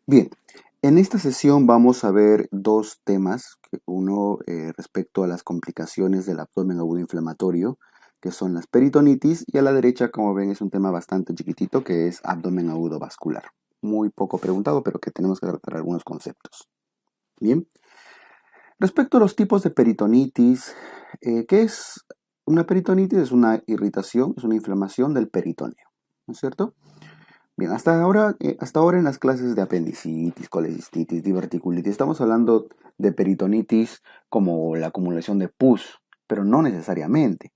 Bien, en esta sesión vamos a ver dos temas, uno respecto a las complicaciones del abdomen agudo inflamatorio, que son las peritonitis, y a la derecha, como ven, es un tema bastante chiquitito, que es abdomen agudo vascular. Muy poco preguntado, pero que tenemos que tratar algunos conceptos. Bien, respecto a los tipos de peritonitis, ¿qué es una peritonitis? Es una irritación, es una inflamación del peritoneo, ¿no es cierto? Bien, hasta ahora en las clases de apendicitis, colecistitis, diverticulitis, estamos hablando de peritonitis como la acumulación de pus, pero no necesariamente.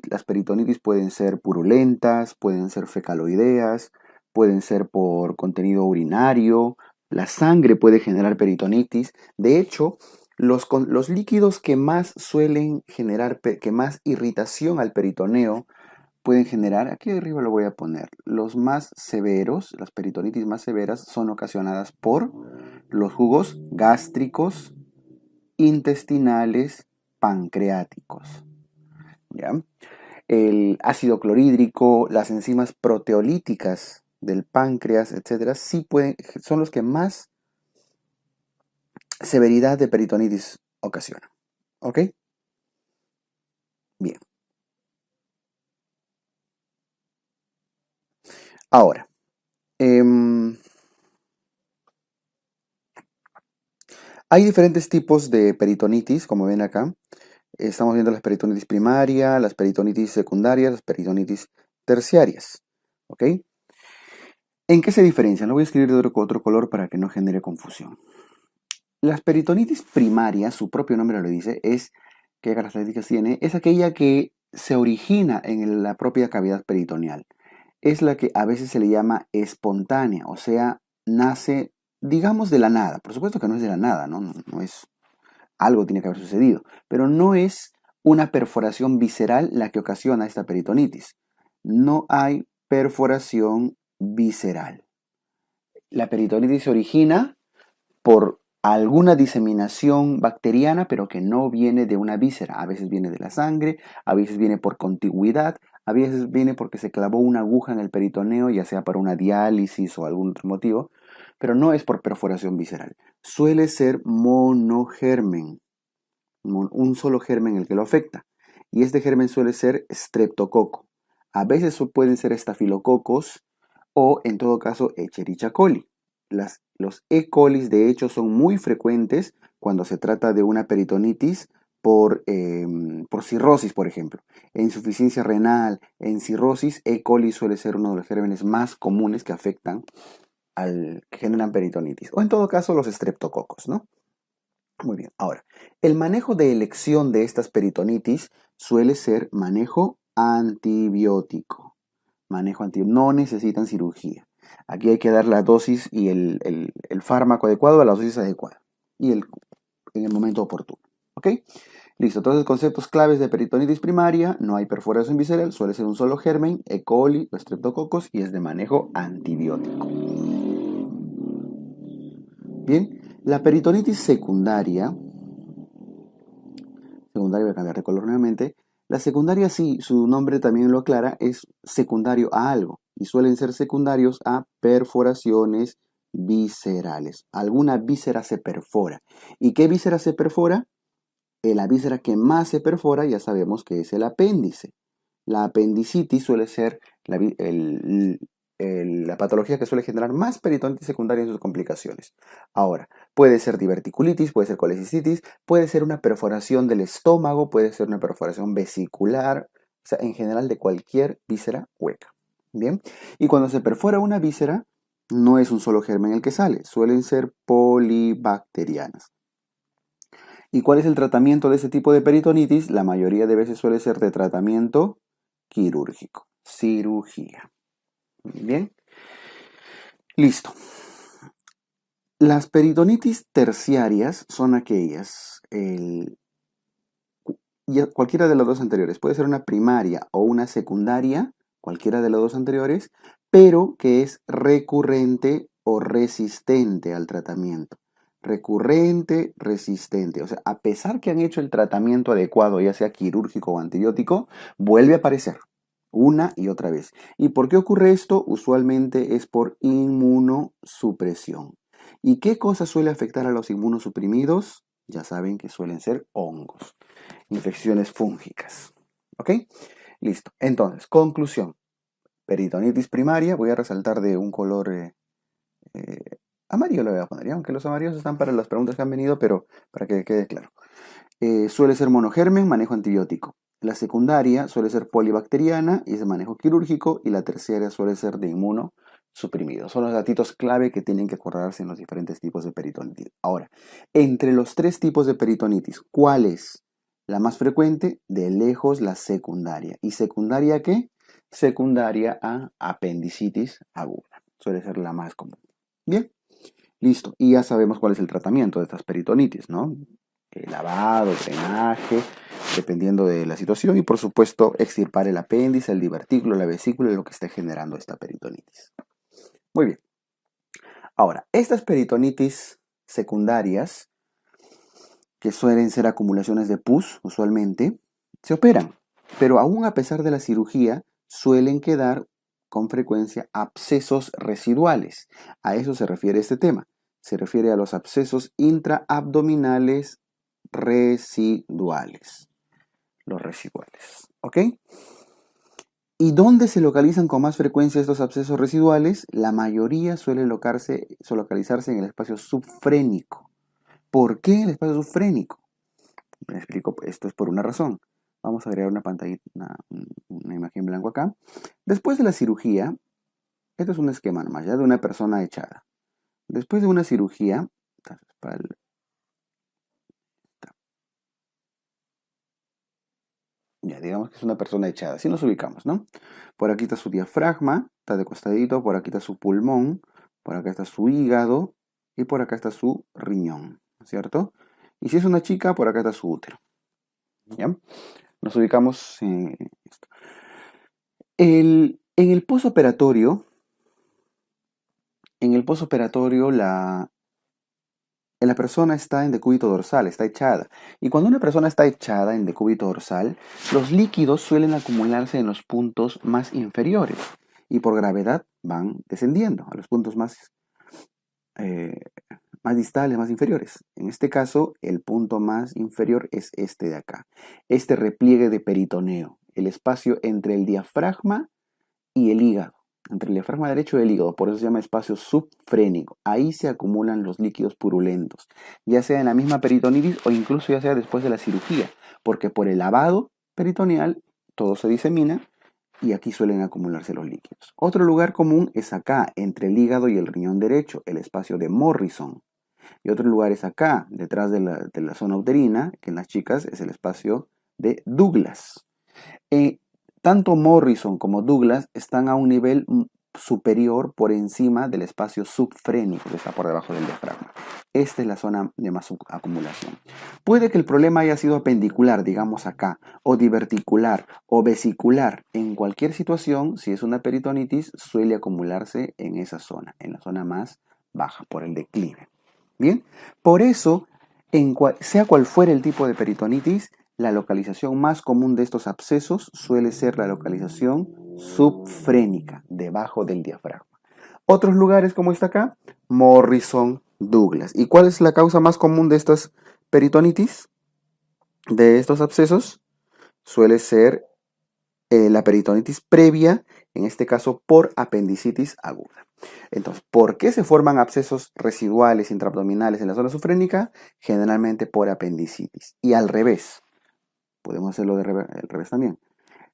Las peritonitis pueden ser purulentas, pueden ser fecaloideas, pueden ser por contenido urinario, la sangre puede generar peritonitis. De hecho, los líquidos que más suelen generar, que más irritación al peritoneo, pueden generar, aquí arriba lo voy a poner, los más severos, las peritonitis más severas son ocasionadas por los jugos gástricos, intestinales, pancreáticos, ¿ya? El ácido clorhídrico, las enzimas proteolíticas del páncreas, etcétera, sí son los que más severidad de peritonitis ocasionan, ¿ok? Bien, ahora, em, hay diferentes tipos de peritonitis, como ven acá. Estamos viendo las peritonitis primaria, las peritonitis secundarias, las peritonitis terciarias. ¿Ok? ¿En qué se diferencian? Lo voy a escribir de otro color para que no genere confusión. Las peritonitis primarias, su propio nombre lo dice, ¿qué características tiene? Es aquella que se origina en la propia cavidad peritoneal. Es la que a veces se le llama espontánea, o sea, nace, digamos, de la nada. Por supuesto que no es de la nada, ¿no? No es algo tiene que haber sucedido, pero no es una perforación visceral la que ocasiona esta peritonitis. No hay perforación visceral. La peritonitis se origina por alguna diseminación bacteriana, pero que no viene de una víscera. A veces viene de la sangre, a veces viene por contigüidad, a veces viene porque se clavó una aguja en el peritoneo, ya sea para una diálisis o algún otro motivo, pero no es por perforación visceral. Suele ser monogermen, un solo germen el que lo afecta. Y este germen suele ser streptococo. A veces pueden ser estafilococos o, en todo caso, Escherichia coli. Los E. coli, de hecho, son muy frecuentes cuando se trata de una peritonitis por cirrosis, por ejemplo. En insuficiencia renal, en cirrosis, E. coli suele ser uno de los gérmenes más comunes que afectan que generan peritonitis. O, en todo caso, los estreptococos, ¿no? Muy bien, ahora, el manejo de elección de estas peritonitis suele ser manejo antibiótico. No necesitan cirugía. Aquí hay que dar la dosis y el fármaco adecuado a la dosis adecuada y en el momento oportuno. ¿Ok? Listo, entonces conceptos claves de peritonitis primaria: no hay perforación visceral, suele ser un solo germen, E. coli o estreptococos, y es de manejo antibiótico. Bien, la peritonitis secundaria voy a cambiar de color nuevamente. La secundaria, sí, su nombre también lo aclara, es secundario a algo y suelen ser secundarios a perforaciones viscerales. Alguna víscera se perfora. ¿Y qué víscera se perfora? La víscera que más se perfora ya sabemos que es el apéndice. La apendicitis suele ser la patología que suele generar más peritonitis secundaria en sus complicaciones. Ahora, puede ser diverticulitis, puede ser colecistitis, puede ser una perforación del estómago, puede ser una perforación vesicular, o sea, en general de cualquier víscera hueca. Bien, y cuando se perfora una víscera, no es un solo germen el que sale, suelen ser polibacterianas. ¿Y cuál es el tratamiento de ese tipo de peritonitis? La mayoría de veces suele ser de tratamiento quirúrgico, cirugía. Bien, listo. Las peritonitis terciarias son aquellas, cualquiera de las dos anteriores, puede ser una primaria o una secundaria, cualquiera de las dos anteriores, pero que es recurrente o resistente al tratamiento. Recurrente, resistente. O sea, a pesar que han hecho el tratamiento adecuado, ya sea quirúrgico o antibiótico, vuelve a aparecer una y otra vez. ¿Y por qué ocurre esto? Usualmente es por inmunosupresión. ¿Y qué cosa suele afectar a los inmunosuprimidos? Ya saben que suelen ser hongos, infecciones fúngicas. ¿Ok? Listo. Entonces, conclusión. Peritonitis primaria, voy a resaltar de un color amarillo, le voy a poner, aunque los amarillos están para las preguntas que han venido, pero para que quede claro. Suele ser monogermen, manejo antibiótico. La secundaria suele ser polibacteriana y es de manejo quirúrgico. Y la terciaria suele ser de inmunosuprimido. Son los datitos clave que tienen que acordarse en los diferentes tipos de peritonitis. Ahora, entre los tres tipos de peritonitis, ¿cuál es la más frecuente? De lejos la secundaria. ¿Y secundaria a qué? Secundaria a apendicitis aguda. Suele ser la más común. Bien, listo. Y ya sabemos cuál es el tratamiento de estas peritonitis, ¿no? Lavado, drenaje, dependiendo de la situación, y por supuesto extirpar el apéndice, el divertículo, la vesícula, lo que esté generando esta peritonitis. Muy bien. Ahora, estas peritonitis secundarias, que suelen ser acumulaciones de pus usualmente, se operan, pero aún a pesar de la cirugía suelen quedar con frecuencia abscesos residuales. A eso se refiere este tema. Se refiere a los abscesos intraabdominales residuales. Los residuales, ¿ok? ¿Y dónde se localizan con más frecuencia estos abscesos residuales? La mayoría suele localizarse en el espacio subfrénico. ¿Por qué el espacio subfrénico? Me explico, esto es por una razón. Vamos a agregar una pantalla, una imagen en blanco acá. Después de la cirugía, esto es un esquema nomás, ya de una persona echada. Después de una cirugía, ya digamos que es una persona echada, así nos ubicamos, ¿no? Por aquí está su diafragma, está de costadito, por aquí está su pulmón, por acá está su hígado y por acá está su riñón, ¿cierto? Y si es una chica, por acá está su útero. ¿Ya? Nos ubicamos en esto. En el posoperatorio, la persona está en decúbito dorsal, está echada. Y cuando una persona está echada en decúbito dorsal, los líquidos suelen acumularse en los puntos más inferiores y por gravedad van descendiendo a los puntos eh, más distales, más inferiores. En este caso, el punto más inferior es este de acá. Este repliegue de peritoneo, el espacio entre el diafragma y el hígado, entre el diafragma derecho y el hígado, por eso se llama espacio subfrénico. Ahí se acumulan los líquidos purulentos, ya sea en la misma peritonitis o incluso ya sea después de la cirugía, porque por el lavado peritoneal todo se disemina y aquí suelen acumularse los líquidos. Otro lugar común es acá, entre el hígado y el riñón derecho, el espacio de Morrison. Y otro lugar es acá, detrás de la zona uterina, que en las chicas es el espacio de Douglas. Tanto Morrison como Douglas están a un nivel superior por encima del espacio subfrénico que está por debajo del diafragma. Esta es la zona de más acumulación. Puede que el problema haya sido apendicular, digamos acá, o diverticular, o vesicular. En cualquier situación, si es una peritonitis, suele acumularse en esa zona, en la zona más baja, por el declive. Bien, por eso, sea cual fuera el tipo de peritonitis, la localización más común de estos abscesos suele ser la localización subfrénica, debajo del diafragma. Otros lugares como está acá, Morrison, Douglas. ¿Y cuál es la causa más común de estas peritonitis? De estos abscesos suele ser la peritonitis previa, en este caso por apendicitis aguda. Entonces, ¿por qué se forman abscesos residuales intraabdominales en la zona subfrénica? Generalmente por apendicitis. Y al revés, podemos hacerlo al revés también.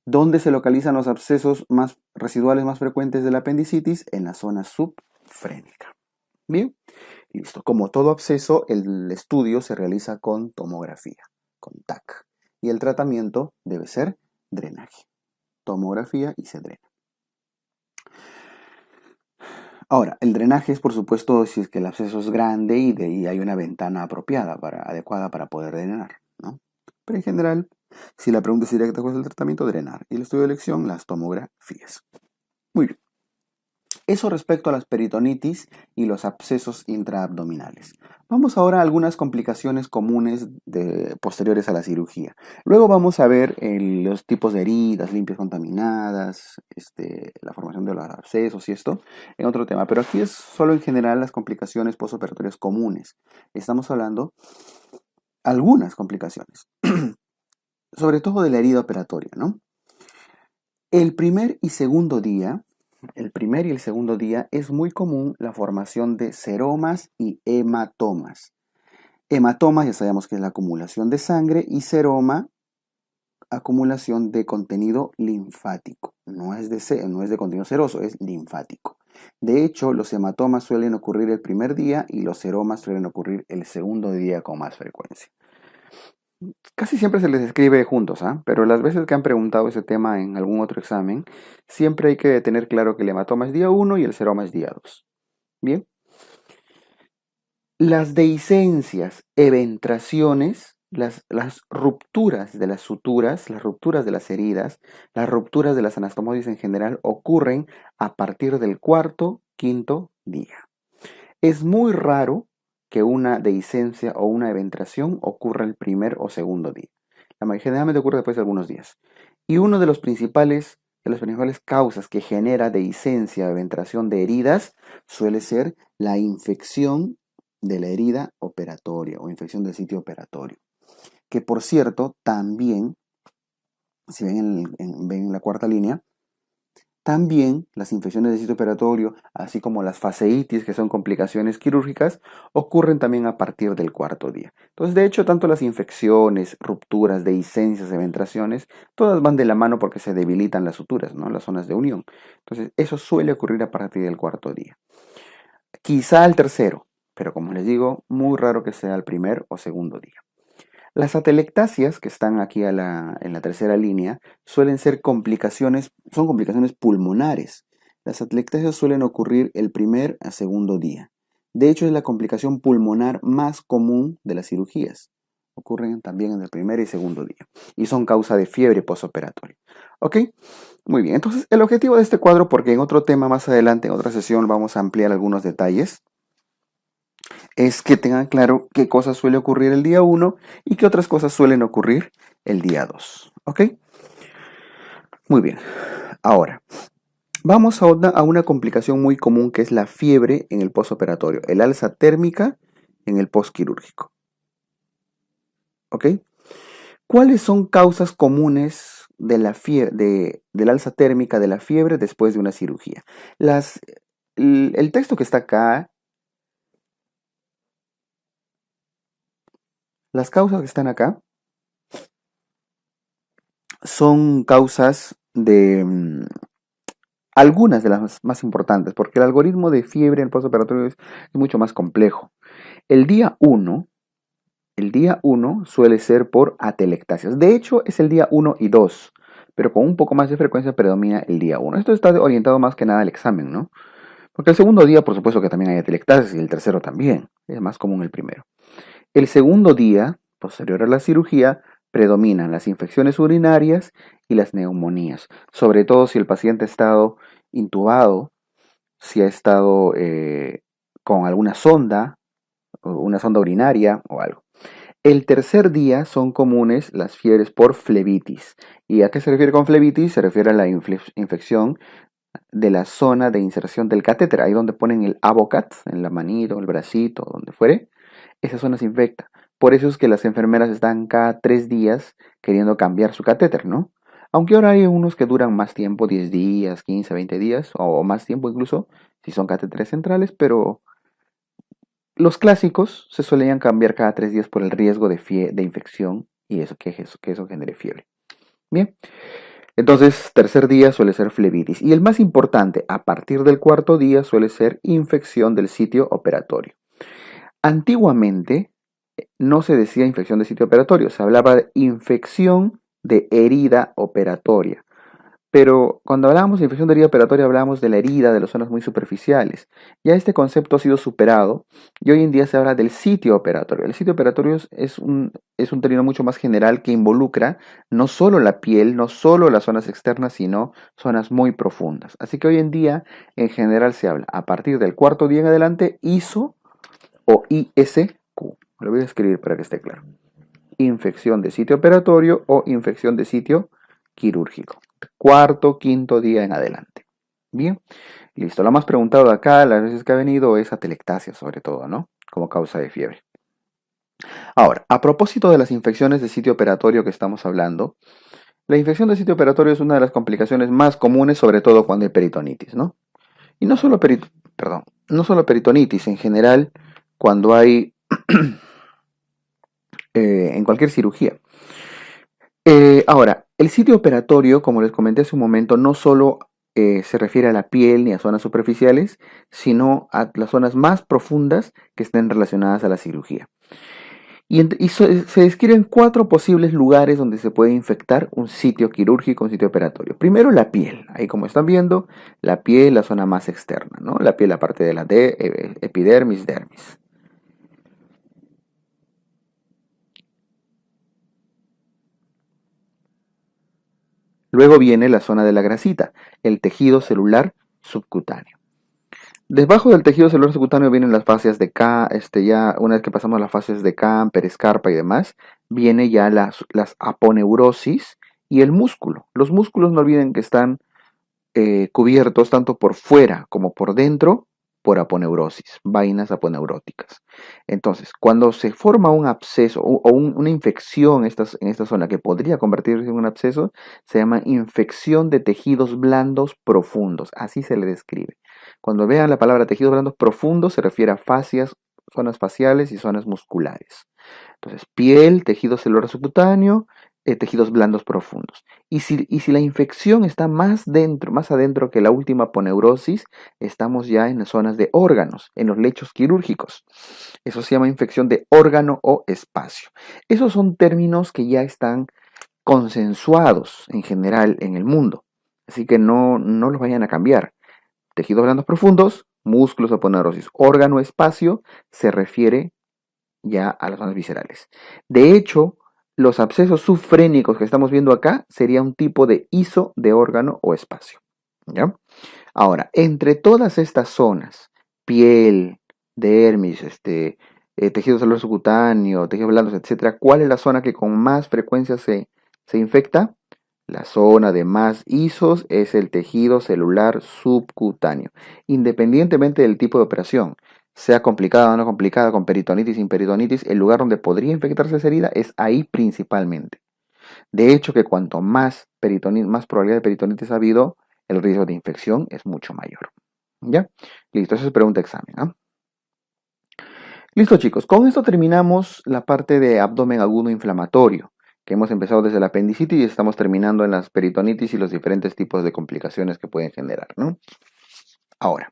¿Dónde se localizan los abscesos más residuales más frecuentes de la apendicitis? En la zona subfrénica. Bien, listo. Como todo absceso, el estudio se realiza con tomografía, con TAC. Y el tratamiento debe ser drenaje. Tomografía y se drena. Ahora, el drenaje es, por supuesto, si es que el absceso es grande y hay una ventana apropiada, adecuada para poder drenar, ¿no? Pero en general, si la pregunta es directa, ¿cuál es el tratamiento? Drenar. Y el estudio de elección, las tomografías. Muy bien. Eso respecto a las peritonitis y los abscesos intraabdominales. Vamos ahora a algunas complicaciones comunes posteriores a la cirugía. Luego vamos a ver los tipos de heridas, limpias contaminadas, la formación de los abscesos y esto en otro tema. Pero aquí es solo en general las complicaciones postoperatorias comunes. Estamos hablando algunas complicaciones, sobre todo de la herida operatoria, ¿no? El primer y el segundo día es muy común la formación de seromas y hematomas. Hematomas ya sabemos que es la acumulación de sangre y seroma, acumulación de contenido linfático. No es de contenido seroso, es linfático. De hecho, los hematomas suelen ocurrir el primer día y los seromas suelen ocurrir el segundo día con más frecuencia. Casi siempre se les escribe juntos, pero las veces que han preguntado ese tema en algún otro examen, siempre hay que tener claro que el hematoma es día 1 y el seroma es día 2. Bien. Las dehiscencias, eventraciones, las rupturas de las suturas, las rupturas de las heridas, las rupturas de las anastomosis en general ocurren a partir del cuarto, quinto día. Es muy raro que una dehiscencia o una eventración ocurra el primer o segundo día. Generalmente ocurre después de algunos días. Y uno de las principales causas que genera dehiscencia o eventración de heridas suele ser la infección de la herida operatoria o infección del sitio operatorio. Que por cierto, también, si ven en la cuarta línea, también las infecciones del sitio operatorio, así como las fasciitis, que son complicaciones quirúrgicas, ocurren también a partir del cuarto día. Entonces, de hecho, tanto las infecciones, rupturas, dehiscencias, eventraciones, todas van de la mano porque se debilitan las suturas, ¿no? Las zonas de unión. Entonces, eso suele ocurrir a partir del cuarto día. Quizá al tercero, pero como les digo, muy raro que sea el primer o segundo día. Las atelectasias, que están aquí en la tercera línea, suelen ser son complicaciones pulmonares. Las atelectasias suelen ocurrir el primer a segundo día. De hecho, es la complicación pulmonar más común de las cirugías. Ocurren también en el primer y segundo día. Y son causa de fiebre postoperatoria. ¿Ok? Muy bien. Entonces, el objetivo de este cuadro, porque en otro tema más adelante, en otra sesión, vamos a ampliar algunos detalles, es que tengan claro qué cosas suele ocurrir el día 1 y qué otras cosas suelen ocurrir el día 2. ¿Ok? Muy bien. Ahora, vamos a una complicación muy común que es la fiebre en el postoperatorio, el alza térmica en el postquirúrgico. ¿Ok? ¿Cuáles son causas comunes de la del alza térmica de la fiebre después de una cirugía? El texto que está acá, las causas que están acá, son causas de algunas de las más importantes, porque el algoritmo de fiebre en el postoperatorio es mucho más complejo. El día 1 suele ser por atelectasias. De hecho, es el día 1 y 2, pero con un poco más de frecuencia predomina el día 1. Esto está orientado más que nada al examen, ¿no? Porque el segundo día, por supuesto que también hay atelectasias y el tercero también. Es más común el primero. El segundo día, posterior a la cirugía, predominan las infecciones urinarias y las neumonías, sobre todo si el paciente ha estado intubado, si ha estado con alguna sonda, una sonda urinaria o algo. El tercer día son comunes las fiebres por flebitis. ¿Y a qué se refiere con flebitis? Se refiere a la infección de la zona de inserción del catéter, ahí donde ponen el Avocat, en la manito, el bracito, donde fuere. Esa zona se infecta. Por eso es que las enfermeras están cada 3 días queriendo cambiar su catéter, ¿no? Aunque ahora hay unos que duran más tiempo, 10 días, 15, 20 días, o más tiempo incluso, si son catéteres centrales, pero los clásicos se solían cambiar cada 3 días por el riesgo de infección y que eso genere fiebre. Bien, entonces tercer día suele ser flebitis. Y el más importante, a partir del cuarto día suele ser infección del sitio operatorio. Antiguamente no se decía infección de sitio operatorio, se hablaba de infección de herida operatoria. Pero cuando hablábamos de infección de herida operatoria hablábamos de la herida, de las zonas muy superficiales. Ya este concepto ha sido superado y hoy en día se habla del sitio operatorio. El sitio operatorio es un término mucho más general que involucra no solo la piel, no solo las zonas externas, sino zonas muy profundas. Así que hoy en día en general se habla a partir del cuarto día en adelante ISO o ISQ. Lo voy a escribir para que esté claro. Infección de sitio operatorio o infección de sitio quirúrgico. Cuarto, quinto día en adelante. Bien, listo. Lo más preguntado de acá, las veces que ha venido, es atelectasia, sobre todo, ¿no? Como causa de fiebre. Ahora, a propósito de las infecciones de sitio operatorio que estamos hablando, la infección de sitio operatorio es una de las complicaciones más comunes, sobre todo cuando hay peritonitis, ¿no? Y no solo peritonitis, en general, cuando hay en cualquier cirugía. Ahora, el sitio operatorio, como les comenté hace un momento, no solo se refiere a la piel ni a zonas superficiales, sino a las zonas más profundas que estén relacionadas a la cirugía. Se describen 4 posibles lugares donde se puede infectar un sitio quirúrgico, un sitio operatorio. Primero, la piel. Ahí, como están viendo, la piel, la zona más externa, ¿no? La piel, la parte de la epidermis, dermis. Luego viene la zona de la grasita, el tejido celular subcutáneo. Debajo del tejido celular subcutáneo vienen las fases de K, ya una vez que pasamos las fases de Kahn, periscarpa y demás, viene ya las aponeurosis y el músculo. Los músculos no olviden que están cubiertos tanto por fuera como por dentro por aponeurosis, vainas aponeuróticas. Entonces, cuando se forma un absceso una infección en esta zona que podría convertirse en un absceso, se llama infección de tejidos blandos profundos, así se le describe. Cuando vean la palabra tejidos blandos profundos, se refiere a fascias, zonas faciales y zonas musculares. Entonces, piel, tejido celular subcutáneo, tejidos blandos profundos. Y si la infección está más adentro que la última aponeurosis, estamos ya en las zonas de órganos, en los lechos quirúrgicos. Eso se llama infección de órgano o espacio. Esos son términos que ya están consensuados en general en el mundo. Así que no los vayan a cambiar. Tejidos blandos profundos, músculos, aponeurosis, órgano, espacio, se refiere ya a las zonas viscerales. De hecho, los abscesos subfrénicos que estamos viendo acá sería un tipo de ISO de órgano o espacio. ¿Ya? Ahora, entre todas estas zonas, piel, dermis, tejido celular subcutáneo, tejidos blandos, etcétera, ¿cuál es la zona que con más frecuencia se infecta? La zona de más ISOs es el tejido celular subcutáneo, independientemente del tipo de operación, sea complicada o no complicada, con peritonitis, sin peritonitis, el lugar donde podría infectarse esa herida es ahí principalmente. De hecho, que cuanto más más probabilidad de peritonitis ha habido, el riesgo de infección es mucho mayor. ¿Ya? Listo, eso es pregunta examen. ¿Ah? Listo, chicos, con esto terminamos la parte de abdomen agudo inflamatorio, que hemos empezado desde la apendicitis y estamos terminando en las peritonitis y los diferentes tipos de complicaciones que pueden generar, ¿no? Ahora,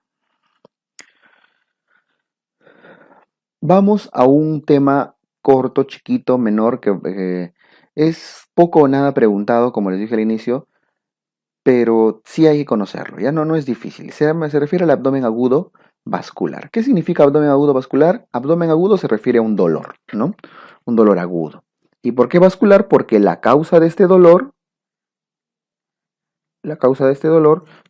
vamos a un tema corto, chiquito, menor, que es poco o nada preguntado, como les dije al inicio, pero sí hay que conocerlo, ya no es difícil. Se refiere al abdomen agudo vascular. ¿Qué significa abdomen agudo vascular? Abdomen agudo se refiere a un dolor, ¿no? Un dolor agudo. ¿Y por qué vascular? Porque la causa de este dolor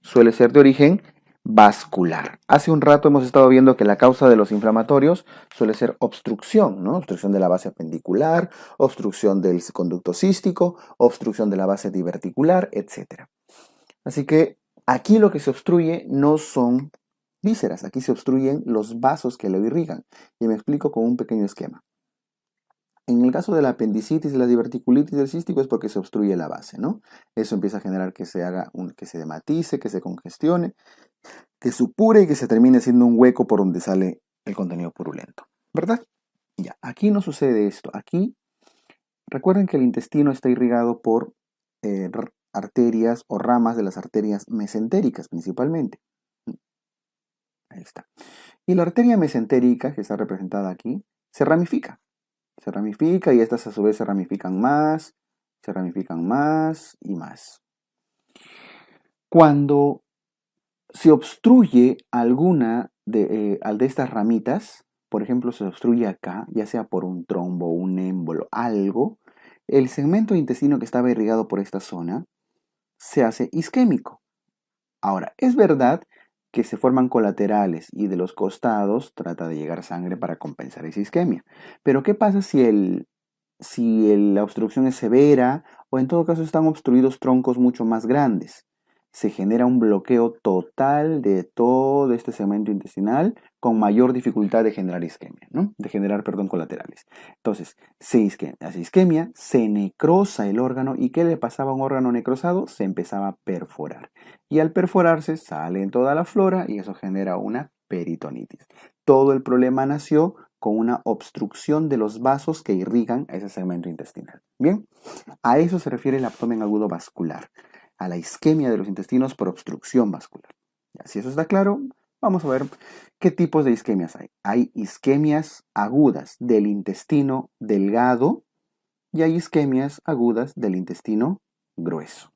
suele ser de origen vascular. Hace un rato hemos estado viendo que la causa de los inflamatorios suele ser obstrucción, ¿no? Obstrucción de la base apendicular, obstrucción del conducto cístico, obstrucción de la base diverticular, etc. Así que aquí lo que se obstruye no son vísceras, aquí se obstruyen los vasos que lo irrigan. Y me explico con un pequeño esquema. En el caso de la apendicitis, de la diverticulitis del cístico es porque se obstruye la base, ¿no? Eso empieza a generar que que se dematice, que se congestione, que supure y que se termine siendo un hueco por donde sale el contenido purulento, ¿verdad? Ya, aquí no sucede esto. Aquí, recuerden que el intestino está irrigado por arterias o ramas de las arterias mesentéricas principalmente. Ahí está. Y la arteria mesentérica, que está representada aquí, se ramifica. Se ramifica y estas a su vez se ramifican más y más. Cuando se obstruye alguna de estas ramitas, por ejemplo, se obstruye acá, ya sea por un trombo, un émbolo, algo, el segmento de intestino que estaba irrigado por esta zona se hace isquémico. Ahora, es verdad que se forman colaterales y de los costados trata de llegar sangre para compensar esa isquemia. Pero ¿qué pasa si la obstrucción es severa o en todo caso están obstruidos troncos mucho más grandes? Se genera un bloqueo total de todo este segmento intestinal con mayor dificultad de generar isquemia, ¿no? De generar, perdón, colaterales. Entonces, hace isquemia, se necrosa el órgano y ¿qué le pasaba a un órgano necrosado? Se empezaba a perforar. Y al perforarse sale en toda la flora y eso genera una peritonitis. Todo el problema nació con una obstrucción de los vasos que irrigan ese segmento intestinal. Bien, a eso se refiere el abdomen agudo vascular, a la isquemia de los intestinos por obstrucción vascular. Ya, si eso está claro, vamos a ver qué tipos de isquemias hay. Hay isquemias agudas del intestino delgado y hay isquemias agudas del intestino grueso.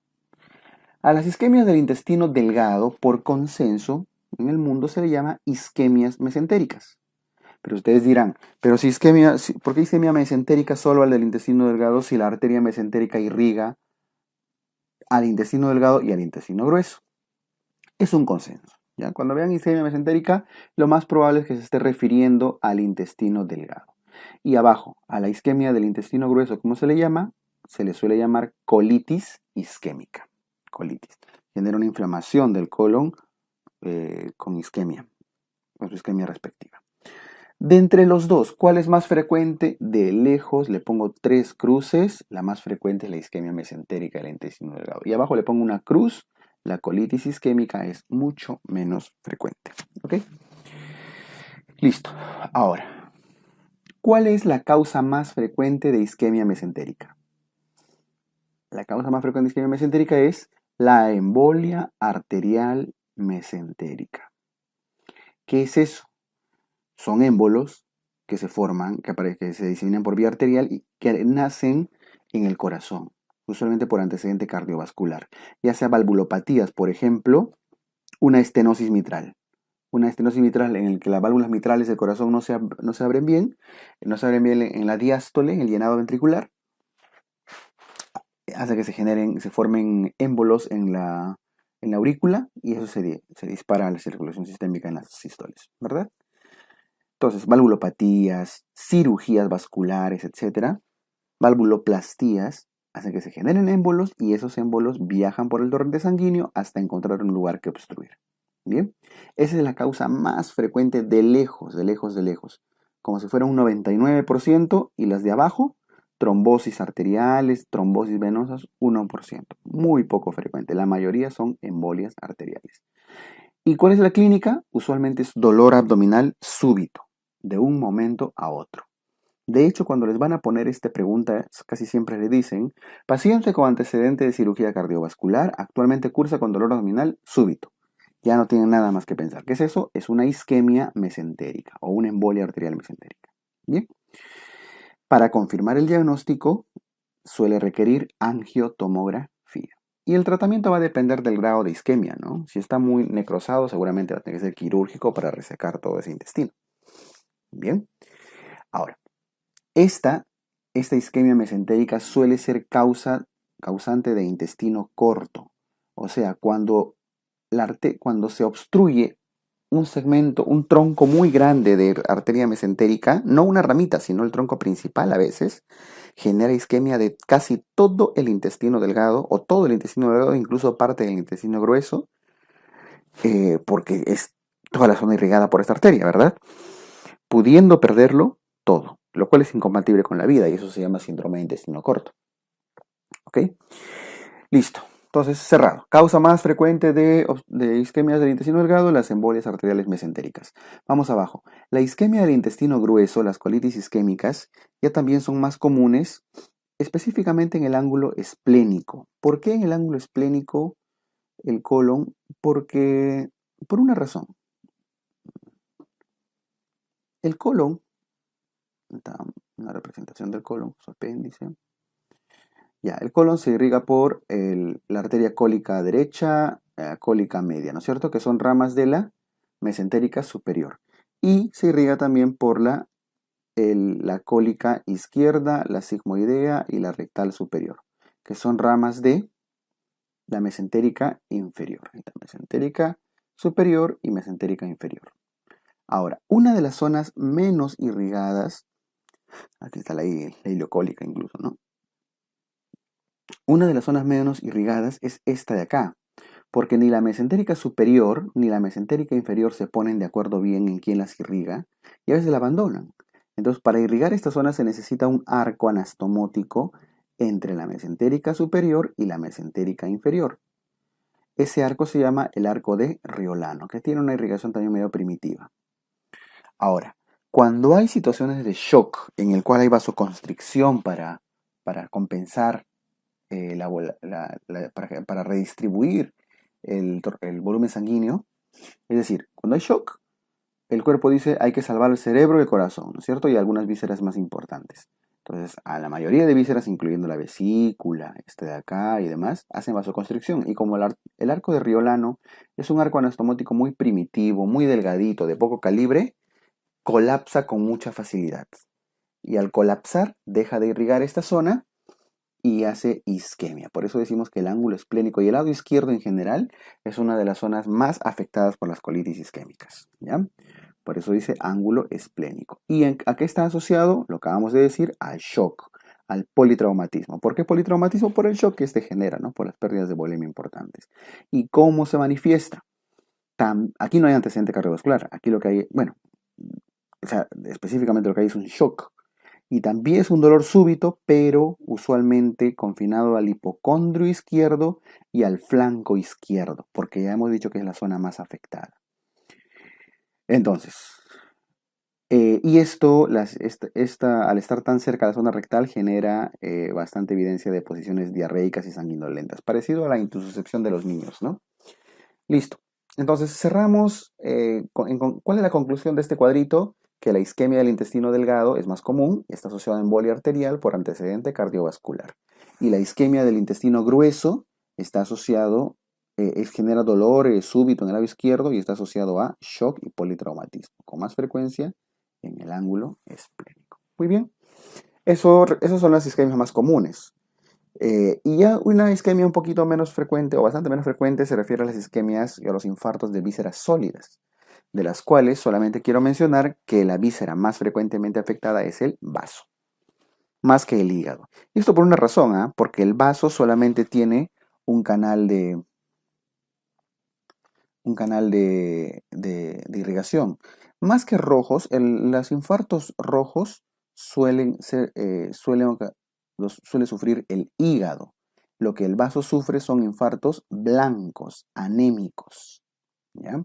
A las isquemias del intestino delgado, por consenso, en el mundo se le llama isquemias mesentéricas. Pero ustedes dirán, pero si isquemia, ¿por qué isquemia mesentérica solo al del intestino delgado si la arteria mesentérica irriga al intestino delgado y al intestino grueso? Es un consenso. ¿Ya? Cuando vean isquemia mesentérica, lo más probable es que se esté refiriendo al intestino delgado. Y abajo, a la isquemia del intestino grueso, ¿cómo se le llama? Se le suele llamar colitis isquémica. Colitis. Genera una inflamación del colon con isquemia, con su isquemia respectiva. De entre los dos, ¿cuál es más frecuente? De lejos le pongo 3 cruces. La más frecuente es la isquemia mesentérica del intestino delgado. Y abajo le pongo una cruz. La colitis isquémica es mucho menos frecuente. ¿Ok? Listo. Ahora, ¿cuál es la causa más frecuente de isquemia mesentérica? La causa más frecuente de isquemia mesentérica es la embolia arterial mesentérica. ¿Qué es eso? Son émbolos que se forman, que se diseminan por vía arterial y que nacen en el corazón, usualmente por antecedente cardiovascular, ya sea valvulopatías, por ejemplo, una estenosis mitral. Una estenosis mitral en la que las válvulas mitrales del corazón no se abren bien, en la diástole, en el llenado ventricular, hace que se formen émbolos en la aurícula y eso se dispara a la circulación sistémica en las sístoles, ¿verdad? Entonces, valvulopatías, cirugías vasculares, etcétera, valvuloplastías, hacen que se generen émbolos y esos émbolos viajan por el torrente sanguíneo hasta encontrar un lugar que obstruir. Bien, esa es la causa más frecuente de lejos, de lejos, de lejos. Como si fuera un 99% y las de abajo, trombosis arteriales, trombosis venosas, 1%. Muy poco frecuente. La mayoría son embolias arteriales. ¿Y cuál es la clínica? Usualmente es dolor abdominal súbito, de un momento a otro. De hecho, cuando les van a poner esta pregunta, casi siempre le dicen, paciente con antecedente de cirugía cardiovascular, actualmente cursa con dolor abdominal súbito. Ya no tienen nada más que pensar. ¿Qué es eso? Es una isquemia mesentérica o una embolia arterial mesentérica. Bien. Para confirmar el diagnóstico, suele requerir angiotomografía. Y el tratamiento va a depender del grado de isquemia, ¿no? Si está muy necrosado, seguramente va a tener que ser quirúrgico para resecar todo ese intestino. Bien. Ahora, esta isquemia mesentérica suele ser causante de intestino corto. O sea, cuando se obstruye un segmento, un tronco muy grande de arteria mesentérica, no una ramita, sino el tronco principal a veces, genera isquemia de casi todo el intestino delgado o todo el intestino delgado, incluso parte del intestino grueso, porque es toda la zona irrigada por esta arteria, ¿verdad? Pudiendo perderlo todo, lo cual es incompatible con la vida y eso se llama síndrome de intestino corto. ¿Ok? Listo. Entonces, cerrado. Causa más frecuente de isquemias del intestino delgado, las embolias arteriales mesentéricas. Vamos abajo. La isquemia del intestino grueso, las colitis isquémicas, ya también son más comunes, específicamente en el ángulo esplénico. ¿Por qué en el ángulo esplénico el colon? Porque, por una razón. El colon, una representación del colon, su apéndice. Ya, el colon se irriga por la arteria cólica derecha, cólica media, ¿no es cierto? Que son ramas de la mesentérica superior. Y se irriga también por la cólica izquierda, la sigmoidea y la rectal superior, que son ramas de la mesentérica inferior. La mesentérica superior y mesentérica inferior. Ahora, una de las zonas menos irrigadas, aquí está la ileocólica incluso, ¿no? Una de las zonas menos irrigadas es esta de acá, porque ni la mesentérica superior ni la mesentérica inferior se ponen de acuerdo bien en quién las irriga y a veces la abandonan. Entonces, para irrigar esta zona se necesita un arco anastomótico entre la mesentérica superior y la mesentérica inferior. Ese arco se llama el arco de Riolano, que tiene una irrigación también medio primitiva. Ahora, cuando hay situaciones de shock en el cual hay vasoconstricción para compensar, para redistribuir el volumen sanguíneo, es decir, cuando hay shock, el cuerpo dice hay que salvar el cerebro y el corazón, ¿no es cierto? Y algunas vísceras más importantes. Entonces, a la mayoría de vísceras, incluyendo la vesícula, este de acá y demás, hacen vasoconstricción. Y como el arco de Riolano es un arco anastomótico muy primitivo, muy delgadito, de poco calibre, colapsa con mucha facilidad. Y al colapsar, deja de irrigar esta zona y hace isquemia. Por eso decimos que el ángulo esplénico y el lado izquierdo en general es una de las zonas más afectadas por las colitis isquémicas, ¿ya? Por eso dice ángulo esplénico. ¿Y a qué está asociado? Lo acabamos de decir, al shock, al politraumatismo. ¿Por qué politraumatismo? Por el shock que este genera, ¿no? Por las pérdidas de volumen importantes. ¿Y cómo se manifiesta? Aquí no hay antecedente cardiovascular. Aquí lo que hay, bueno, o sea, específicamente lo que hay es un shock. Y también es un dolor súbito, pero usualmente confinado al hipocondrio izquierdo y al flanco izquierdo, porque ya hemos dicho que es la zona más afectada. Entonces, y esto, al estar tan cerca de la zona rectal, genera bastante evidencia de posiciones diarreicas y sanguinolentas, parecido a la intususcepción de los niños, ¿no? Listo. Entonces, cerramos. ¿Cuál es la conclusión de este cuadrito? Que la isquemia del intestino delgado es más común y está asociada a embolia arterial por antecedente cardiovascular. Y la isquemia del intestino grueso está asociado, genera dolor súbito en el lado izquierdo y está asociado a shock y politraumatismo, con más frecuencia en el ángulo esplénico. Muy bien. Esas son las isquemias más comunes. Y ya una isquemia un poquito menos frecuente o bastante menos frecuente se refiere a las isquemias y a los infartos de vísceras sólidas, de las cuales solamente quiero mencionar que la víscera más frecuentemente afectada es el vaso, más que el hígado. Y esto por una razón, ¿ah? Porque el vaso solamente tiene un canal de irrigación. Más que rojos, los infartos rojos suele sufrir el hígado. Lo que el vaso sufre son infartos blancos, anémicos, ¿ya?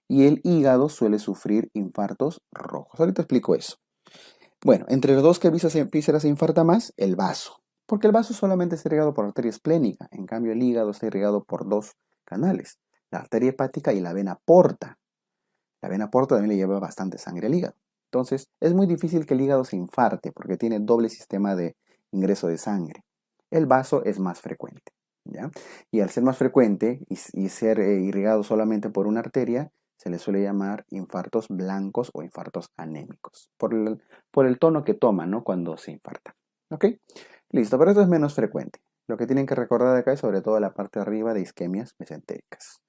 Y el hígado suele sufrir infartos rojos. Ahorita explico eso. Bueno, entre los dos que vísceras se infarta más, el vaso. Porque el vaso solamente está irrigado por arteria esplénica. En cambio, el hígado está irrigado por dos canales, la arteria hepática y la vena porta. La vena porta también le lleva bastante sangre al hígado. Entonces, es muy difícil que el hígado se infarte porque tiene doble sistema de ingreso de sangre. El vaso es más frecuente, ¿ya? Y al ser más frecuente y ser irrigado solamente por una arteria, se le suele llamar infartos blancos o infartos anémicos, por el tono que toma, ¿no? Cuando se infarta. ¿Ok? Listo, pero eso es menos frecuente. Lo que tienen que recordar acá es sobre todo la parte de arriba de isquemias mesentéricas.